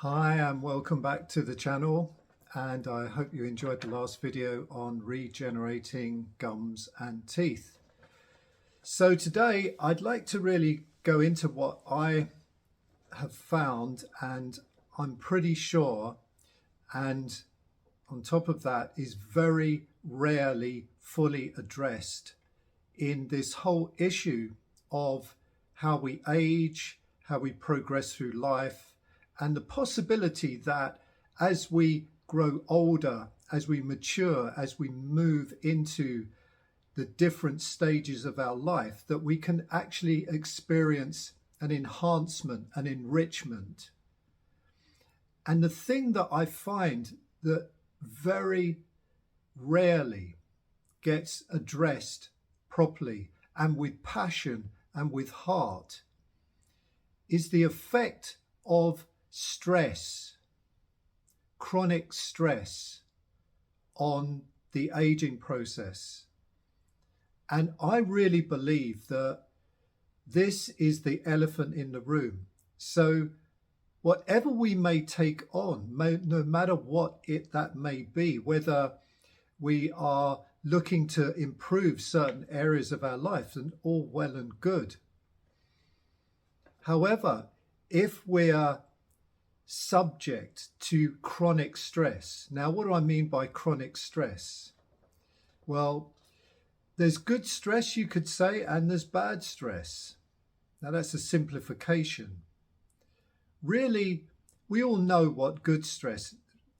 Hi and welcome back to the channel, and I hope you enjoyed the last video on regenerating gums and teeth. So today I'd like to really go into what I have found, and I'm pretty sure, and on top of that, is very rarely fully addressed in this whole issue of how we age, how we progress through life, and the possibility that as we grow older, as we mature, as we move into the different stages of our life, that we can actually experience an enhancement, an enrichment. And the thing that I find that very rarely gets addressed properly and with passion and with heart is the effect of stress, chronic stress on the aging process. And I really believe that this is the elephant in the room. So whatever we may take on, no matter what that may be, whether we are looking to improve certain areas of our life, and all well and good. However, if we are subject to chronic stress. Now, what do I mean by chronic stress? Well, there's good stress, you could say, and there's bad stress. Now, that's a simplification. Really, we all know what good stress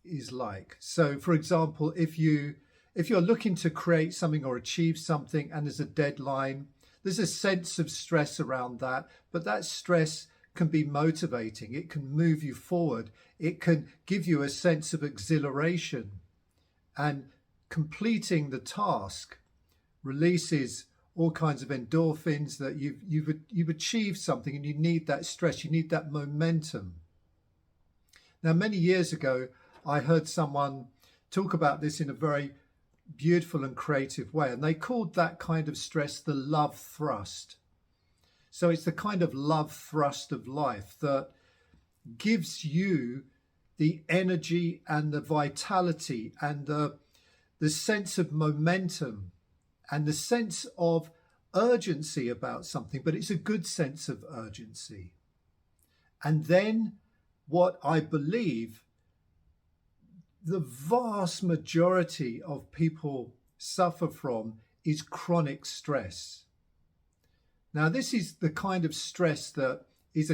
is like. So, for example, if you're looking to create something or achieve something and there's a deadline, there's a sense of stress around that, but that stress can be motivating. It can move you forward. It can give you a sense of exhilaration, and completing the task releases all kinds of endorphins that you've achieved something, and you need that stress, you need that momentum. Now, many years ago, I heard someone talk about this in a very beautiful and creative way, and they called that kind of stress the love thrust. So it's the kind of love thrust of life that gives you the energy and the vitality and the sense of momentum and the sense of urgency about something, but it's a good sense of urgency. And then what I believe the vast majority of people suffer from is chronic stress. Now, this is the kind of stress that is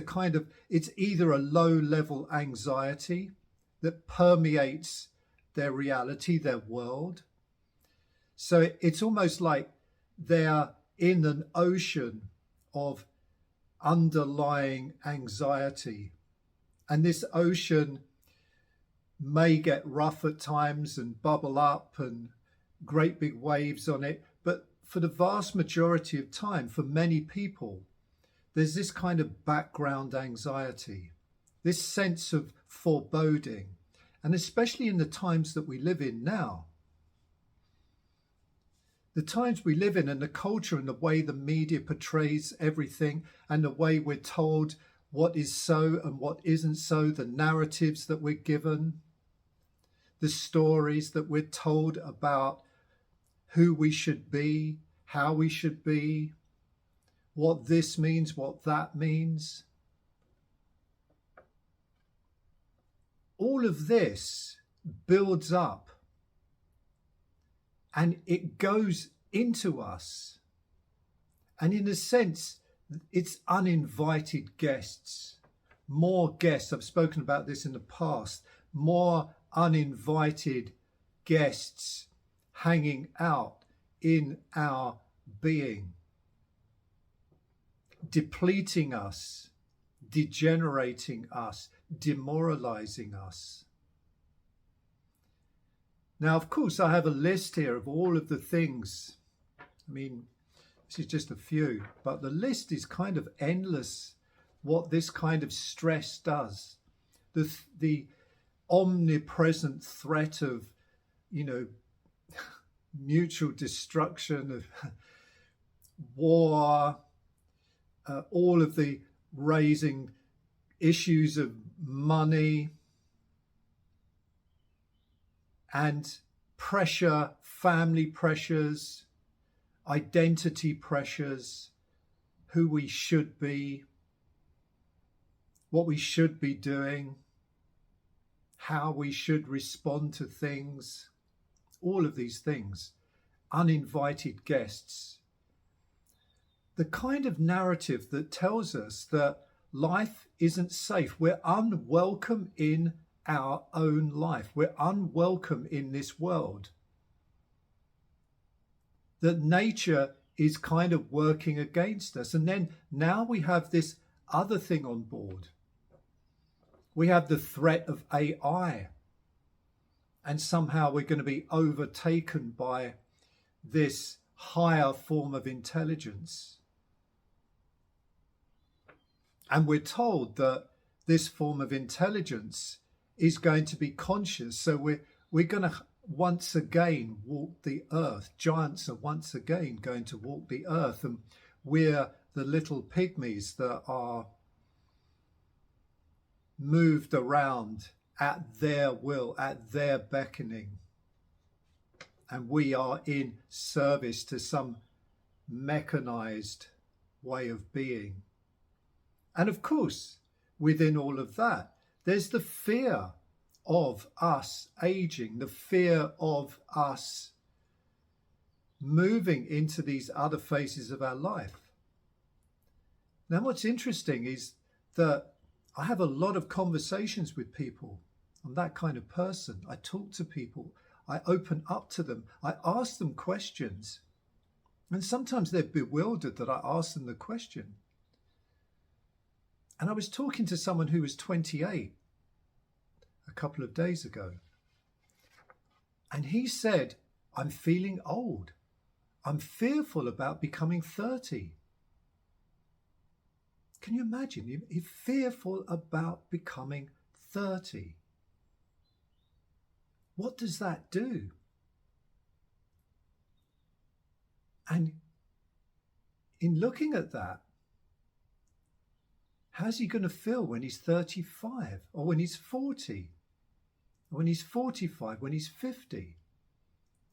it's either a low-level anxiety that permeates their reality, their world. So it's almost like they're in an ocean of underlying anxiety. And this ocean may get rough at times and bubble up and great big waves on it, but for the vast majority of time, for many people, there's this kind of background anxiety, this sense of foreboding, and especially in the times that we live in now. The times we live in and the culture and the way the media portrays everything and the way we're told what is so and what isn't so, the narratives that we're given, the stories that we're told about who we should be, how we should be, what this means, what that means. All of this builds up and it goes into us. And in a sense, it's uninvited guests. More guests, I've spoken about this in the past, more uninvited guests hanging out in our being, depleting us, degenerating us, demoralizing us. Now, of course, I have a list here of all of the things. I mean, this is just a few, but the list is kind of endless, what this kind of stress does. The omnipresent threat of, mutual destruction, of war, all of the raising issues of money and pressure, family pressures, identity pressures, who we should be, what we should be doing, how we should respond to things, all of these things, uninvited guests. The kind of narrative that tells us that life isn't safe. We're unwelcome in our own life. We're unwelcome in this world. That nature is kind of working against us. And then now we have this other thing on board. We have the threat of AI. And somehow we're going to be overtaken by this higher form of intelligence. And we're told that this form of intelligence is going to be conscious. So we're going to once again walk the earth. Giants are once again going to walk the earth. And we're the little pygmies that are moved around at their will, at their beckoning. And we are in service to some mechanized way of being. And of course, within all of that, there's the fear of us aging, the fear of us moving into these other phases of our life. Now, what's interesting is that I have a lot of conversations with people. I'm that kind of person. I talk to people. I open up to them. I ask them questions. And sometimes they're bewildered that I ask them the question. And I was talking to someone who was 28 a couple of days ago. And he said, I'm feeling old. I'm fearful about becoming 30. Can you imagine? He's fearful about becoming 30. What does that do? And in looking at that, how's he going to feel when he's 35 or when he's 40 or when he's 45, when he's 50?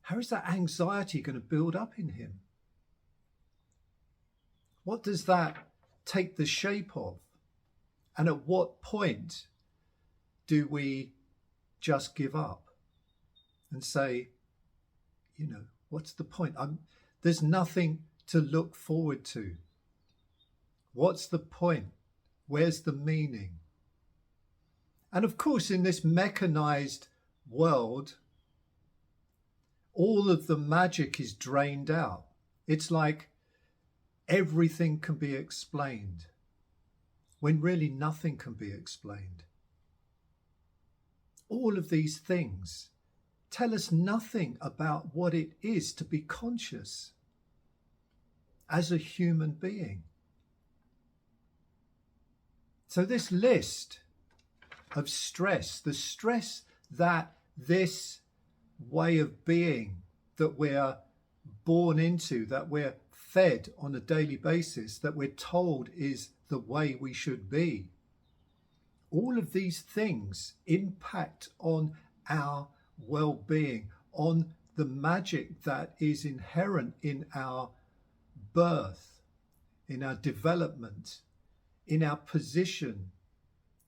How is that anxiety going to build up in him? What does that take the shape of? And at what point do we just give up and say, you know, what's the point? There's nothing to look forward to. What's the point? Where's the meaning? And of course, in this mechanized world, all of the magic is drained out. It's like everything can be explained when really nothing can be explained. All of these things tell us nothing about what it is to be conscious as a human being. So this list of stress, the stress that this way of being that we're born into, that we're fed on a daily basis, that we're told is the way we should be, all of these things impact on our well-being, on the magic that is inherent in our birth, in our development, in our position,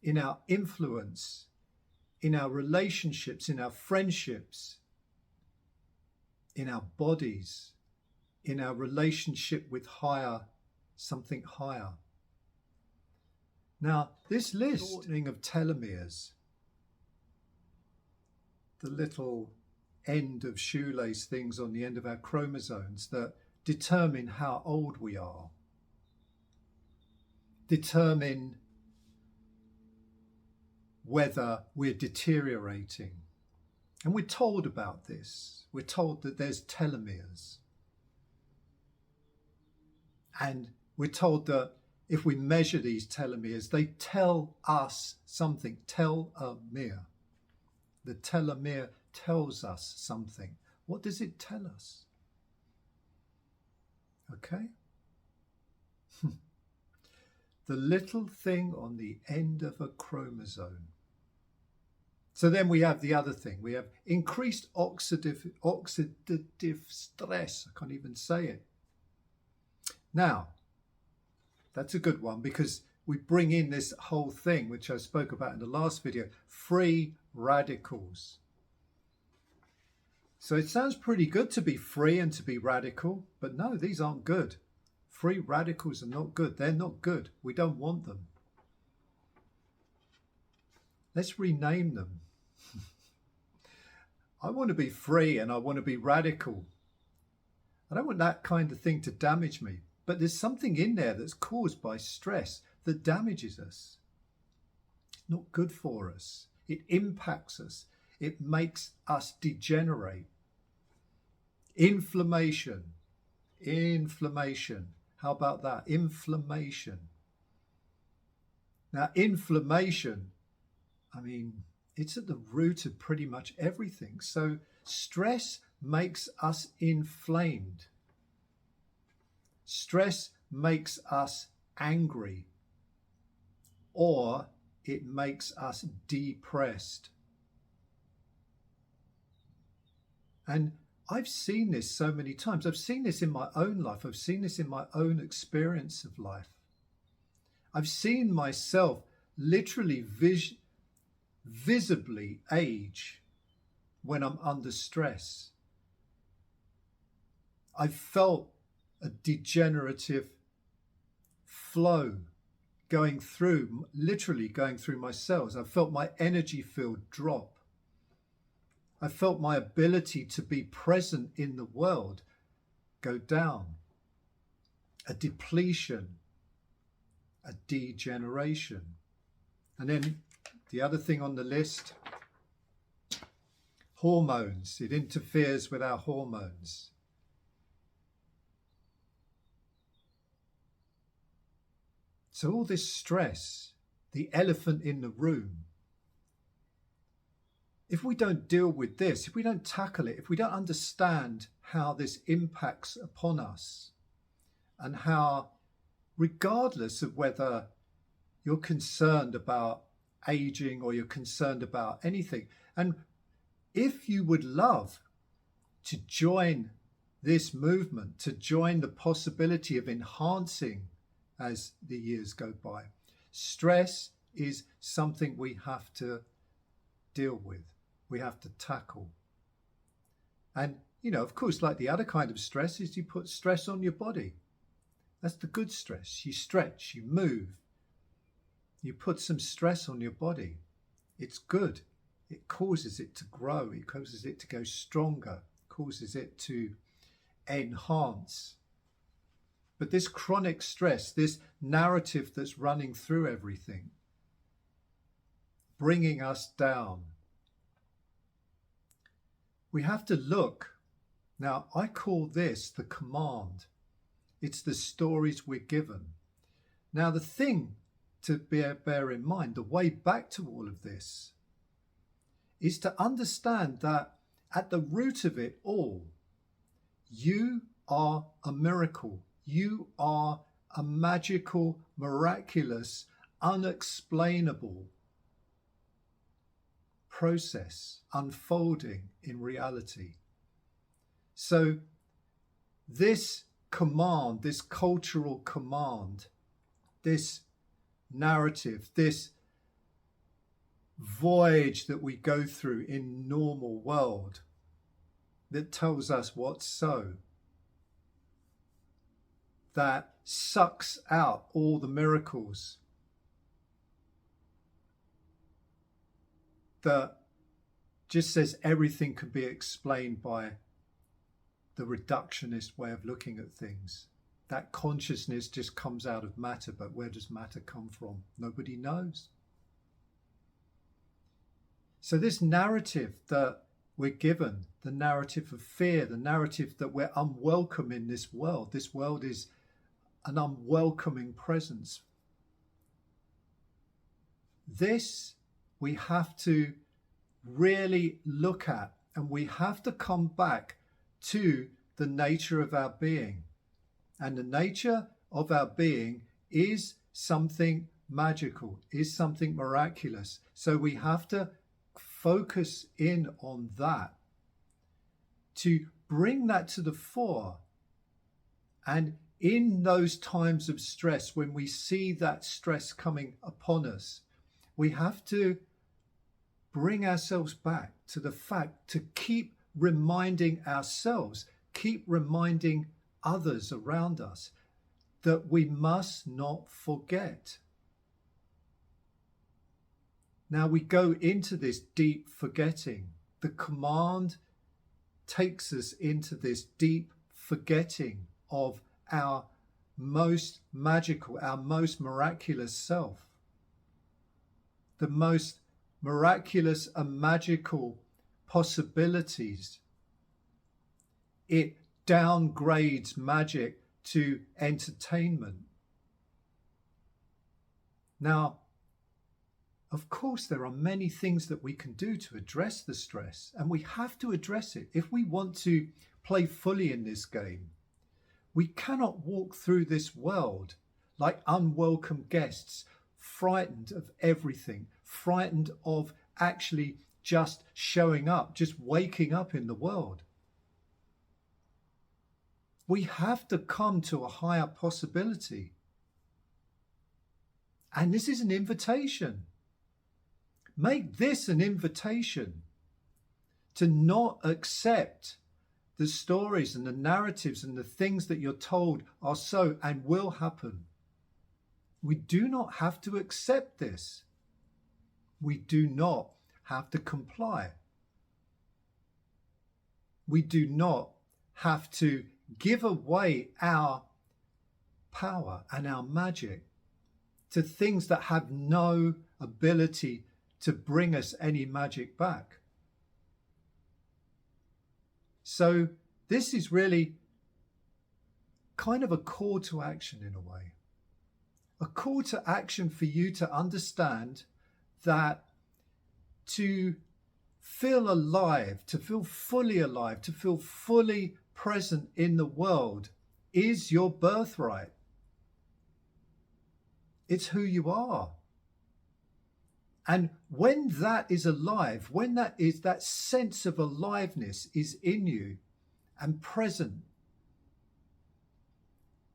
in our influence, in our relationships, in our friendships, in our bodies, in our relationship with something higher. Now, this list of telomeres, the little end of shoelace things on the end of our chromosomes that determine how old we are, determine whether we're deteriorating. And we're told about this. We're told that there's telomeres. And we're told that if we measure these telomeres, they tell us something. Telomere. The telomere tells us something. What does it tell us? Okay? the little thing on the end of a chromosome. So then we have the other thing. We have increased oxidative stress. I can't even say it. Now, that's a good one because we bring in this whole thing, which I spoke about in the last video, free radicals. So it sounds pretty good to be free and to be radical, but no, these aren't good. Free radicals are not good. They're not good. We don't want them. Let's rename them. I want to be free and I want to be radical. I don't want that kind of thing to damage me. But there's something in there that's caused by stress that damages us. It's not good for us. It impacts us. It makes us degenerate. Inflammation. How about that? Inflammation. Now, inflammation, I mean, it's at the root of pretty much everything. So stress makes us inflamed. Stress makes us angry, or it makes us depressed. And I've seen this so many times. I've seen this in my own life. I've seen this in my own experience of life. I've seen myself literally visibly age when I'm under stress. I've felt a degenerative flow literally going through my cells. I've felt my energy field drop. I felt my ability to be present in the world go down. A depletion, a degeneration. And then the other thing on the list, hormones. It interferes with our hormones. So all this stress, the elephant in the room, if we don't deal with this, if we don't tackle it, if we don't understand how this impacts upon us and how, regardless of whether you're concerned about aging or you're concerned about anything, and if you would love to join this movement, to join the possibility of enhancing as the years go by, stress is something we have to deal with. We have to tackle. And, of course, like the other kind of stress is you put stress on your body. That's the good stress. You stretch, you move. You put some stress on your body. It's good. It causes it to grow. It causes it to go stronger. It causes it to enhance. But this chronic stress, this narrative that's running through everything, bringing us down, we have to look. Now, I call this the command. It's the stories we're given. Now, the thing to bear in mind, the way back to all of this, is to understand that at the root of it all, you are a miracle. You are a magical, miraculous, unexplainable process unfolding in reality. So this command, this cultural command, this narrative, this voyage that we go through in normal world that tells us what's so, that sucks out all the miracles, that just says everything can be explained by the reductionist way of looking at things. That consciousness just comes out of matter, but where does matter come from? Nobody knows. So this narrative that we're given, the narrative of fear, the narrative that we're unwelcome in this world is an unwelcoming presence. This we have to really look at, and we have to come back to the nature of our being. And the nature of our being is something magical, is something miraculous. So we have to focus in on that, to bring that to the fore. And in those times of stress, when we see that stress coming upon us, we have to bring ourselves back to the fact to keep reminding ourselves, keep reminding others around us that we must not forget. Now we go into this deep forgetting. The command takes us into this deep forgetting of our most magical, our most miraculous self. The most miraculous and magical possibilities. It downgrades magic to entertainment. Now, of course, there are many things that we can do to address the stress, and we have to address it. If we want to play fully in this game, we cannot walk through this world like unwelcome guests, frightened of everything, frightened of actually just showing up, just waking up in the world. We have to come to a higher possibility. And this is an invitation. Make this an invitation to not accept the stories and the narratives and the things that you're told are so and will happen. We do not have to accept this. We do not have to comply. We do not have to give away our power and our magic to things that have no ability to bring us any magic back. So this is really kind of a call to action in a way. A call to action for you to understand that to feel alive, to feel fully alive, to feel fully present in the world is your birthright. It's who you are. And when that is alive, when that sense of aliveness is in you and present,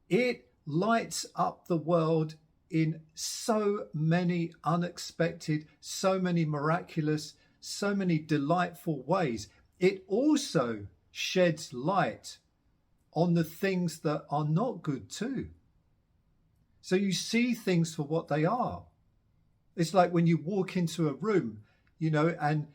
it lights up the world in so many unexpected, so many miraculous, so many delightful ways. It also sheds light on the things that are not good too. So you see things for what they are. It's like when you walk into a room, and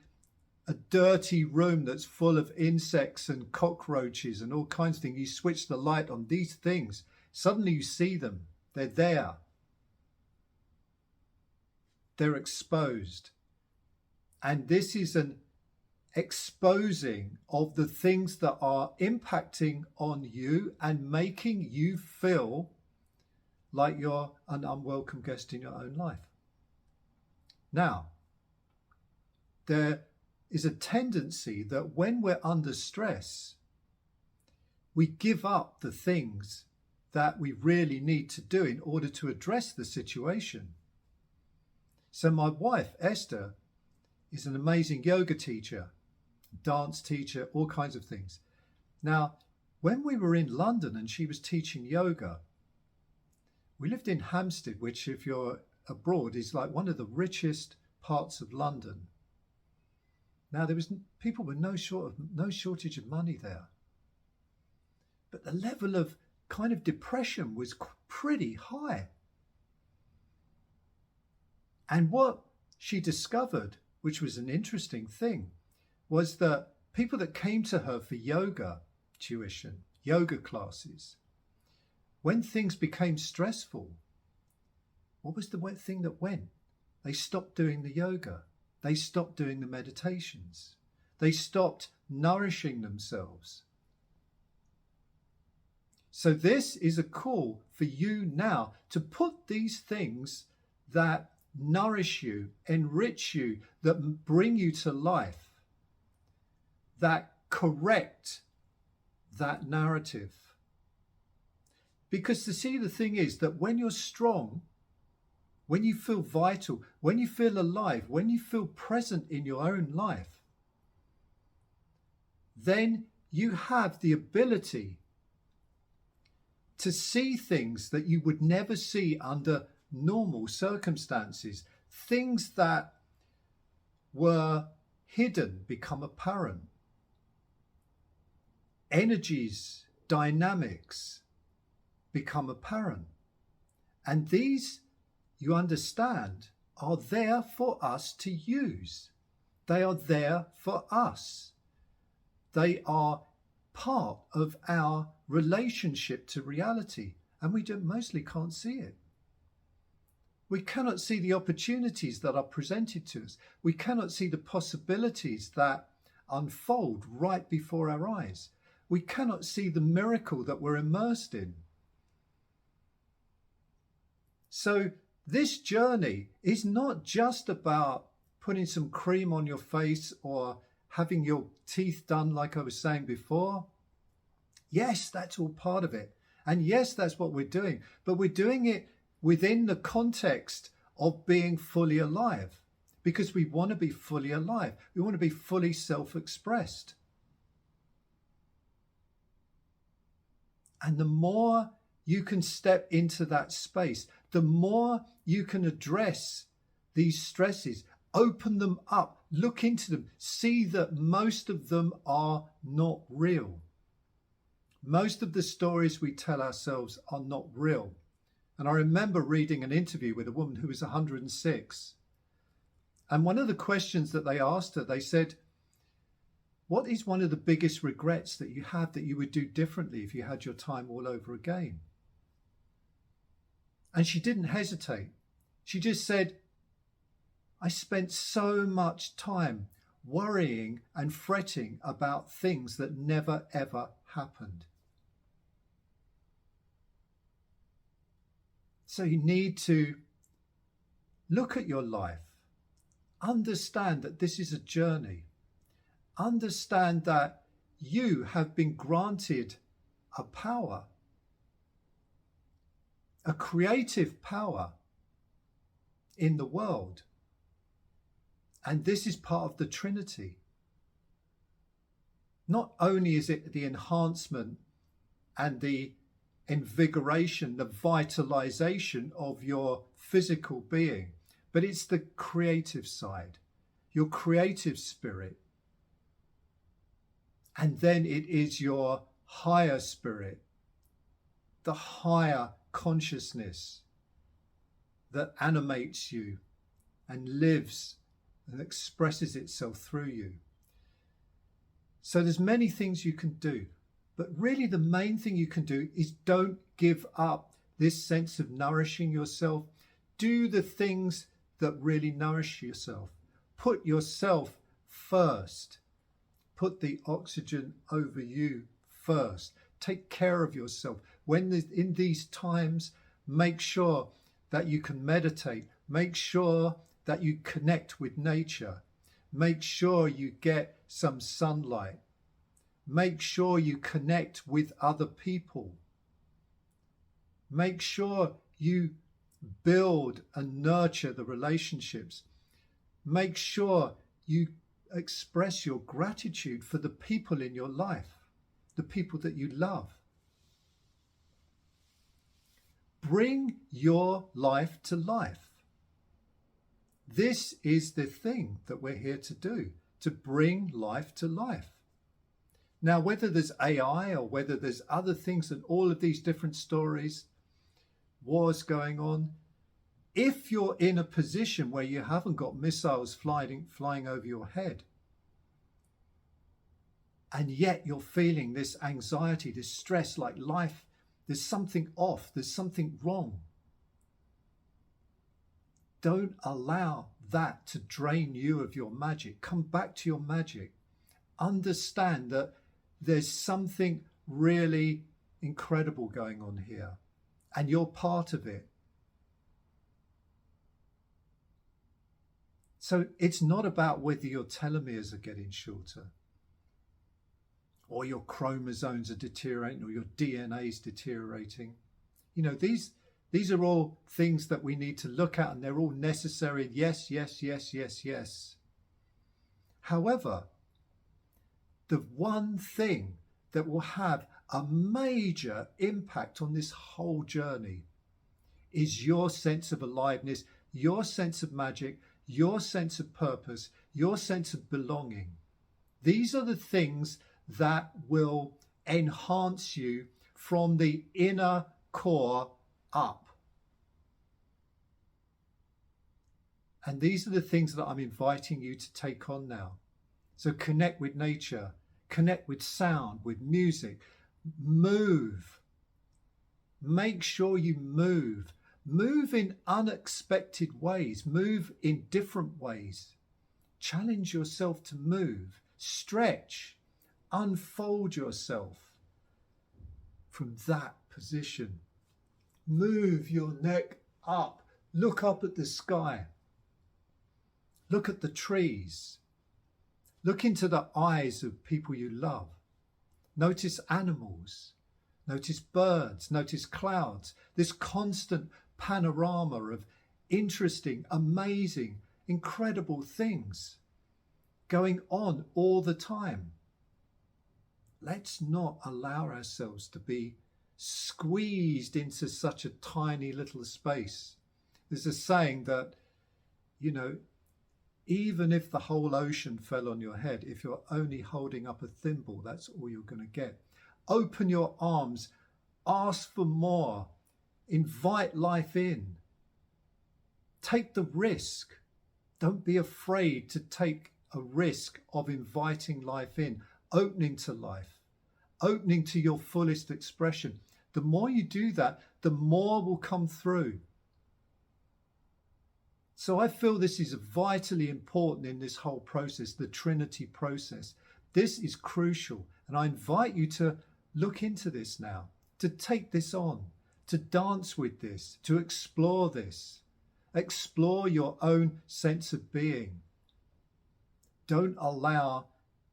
a dirty room that's full of insects and cockroaches and all kinds of things. You switch the light on these things. Suddenly you see them. They're there. They're exposed. And this is an exposing of the things that are impacting on you and making you feel like you're an unwelcome guest in your own life. Now, there is a tendency that when we're under stress, we give up the things that we really need to do in order to address the situation. So my wife, Esther, is an amazing yoga teacher, dance teacher, all kinds of things. Now, when we were in London and she was teaching yoga, we lived in Hampstead, which if you're abroad is like one of the richest parts of London. Now there was people with no shortage of money there, but the level of kind of depression was pretty high. And what she discovered, which was an interesting thing, was that people that came to her for yoga tuition, yoga classes, when things became stressful, what was the thing that went? They stopped doing the yoga. They stopped doing the meditations. They stopped nourishing themselves. So this is a call for you now to put these things that nourish you, enrich you, that bring you to life, that correct that narrative. Because the thing is that when you're strong, when you feel vital, when you feel alive, when you feel present in your own life, then you have the ability to see things that you would never see under normal circumstances. Things that were hidden become apparent. Energies, dynamics become apparent. And these, you understand, are there for us to use. They are there for us. They are part of our relationship to reality, and we mostly can't see it. We cannot see the opportunities that are presented to us. We cannot see the possibilities that unfold right before our eyes. We cannot see the miracle that we're immersed in. So this journey is not just about putting some cream on your face or having your teeth done, like I was saying before. Yes, that's all part of it. And yes, that's what we're doing. But we're doing it within the context of being fully alive, because we want to be fully alive. We want to be fully self-expressed. And the more you can step into that space, the more you can address these stresses, open them up, look into them, see that most of them are not real. Most of the stories we tell ourselves are not real. And I remember reading an interview with a woman who was 106. And one of the questions that they asked her, they said, what is one of the biggest regrets that you have that you would do differently if you had your time all over again? And she didn't hesitate. She just said, I spent so much time worrying and fretting about things that never ever happened. So you need to look at your life, understand that this is a journey, understand that you have been granted a power, a creative power in the world. And this is part of the Trinity. Not only is it the enhancement and the invigoration, the vitalization of your physical being, but it's the creative side, your creative spirit. And then it is your higher spirit, the higher consciousness that animates you and lives and expresses itself through you. So there's many things you can do, but really the main thing you can do is don't give up this sense of nourishing yourself. Do the things that really nourish yourself. Put yourself first. Put the oxygen over you first. Take care of yourself. When in these times, make sure that you can meditate. Make sure that you connect with nature. Make sure you get some sunlight. Make sure you connect with other people. Make sure you build and nurture the relationships. Make sure you express your gratitude for the people in your life, the people that you love. Bring your life to life. This is the thing that we're here to do, to bring life to life. Now, whether there's AI or whether there's other things and all of these different stories, wars going on, if you're in a position where you haven't got missiles flying over your head, and yet you're feeling this anxiety, this stress, like life, there's something off, there's something wrong. Don't allow that to drain you of your magic. Come back to your magic. Understand that there's something really incredible going on here, and you're part of it. So it's not about whether your telomeres are getting shorter, or your chromosomes are deteriorating, or your DNA is deteriorating. You know, these These are all things that we need to look at, and they're all necessary. Yes, yes, yes, yes, yes. However, the one thing that will have a major impact on this whole journey is your sense of aliveness, your sense of magic, your sense of purpose, your sense of belonging. These are the things that will enhance you from the inner core up. And these are the things that I'm inviting you to take on now. So connect with nature, connect with sound, with music, move. Make sure you move. Move in unexpected ways, move in different ways. Challenge yourself to move, stretch, unfold yourself from that position. Move your neck up, look up at the sky. Look at the trees. Look into the eyes of people you love. Notice animals. Notice birds. Notice clouds. This constant panorama of interesting, amazing, incredible things going on all the time. Let's not allow ourselves to be squeezed into such a tiny little space. There's a saying that, even if the whole ocean fell on your head, if you're only holding up a thimble, that's all you're going to get. Open your arms, ask for more, invite life in. Take the risk. Don't be afraid to take a risk of inviting life in, opening to life, opening to your fullest expression. The more you do that, the more will come through. So I feel this is vitally important in this whole process, the Trinity process. This is crucial. And I invite you to look into this now, to take this on, to dance with this, to explore this. Explore your own sense of being. Don't allow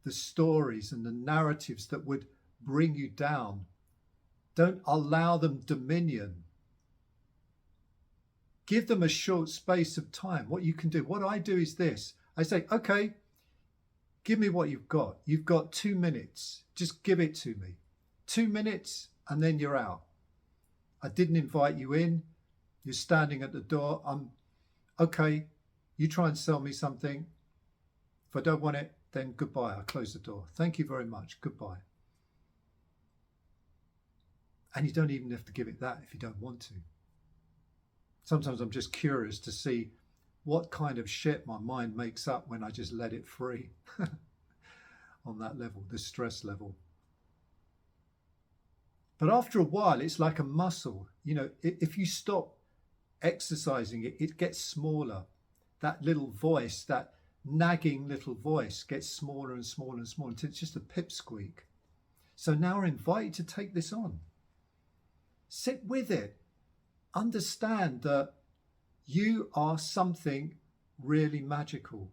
the stories and the narratives that would bring you down. Don't allow them dominion. Give them a short space of time. What you can do, what I do is this. I say, okay, give me what you've got. You've got 2 minutes. Just give it to me. 2 minutes and then you're out. I didn't invite you in. You're standing at the door. Okay, you try and sell me something. If I don't want it, then goodbye. I close the door. Thank you very much. Goodbye. And you don't even have to give it that if you don't want to. Sometimes I'm just curious to see what kind of shit my mind makes up when I just let it free on that level, the stress level. But after a while, it's like a muscle. If you stop exercising it, it gets smaller. That little voice, that nagging little voice gets smaller and smaller and smaller until it's just a pipsqueak. So now I invite you to take this on. Sit with it. Understand that you are something really magical.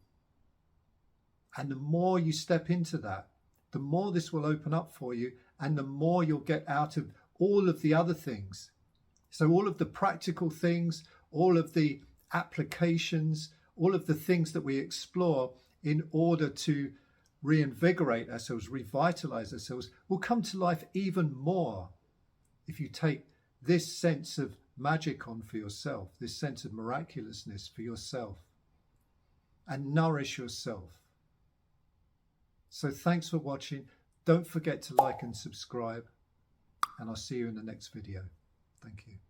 And the more you step into that, the more this will open up for you and the more you'll get out of all of the other things. So all of the practical things, all of the applications, all of the things that we explore in order to reinvigorate ourselves, revitalize ourselves, will come to life even more if you take this sense of magic on for yourself, this sense of miraculousness for yourself, and nourish yourself. So thanks for watching. Don't forget to like and subscribe, and I'll see you in the next video. Thank you.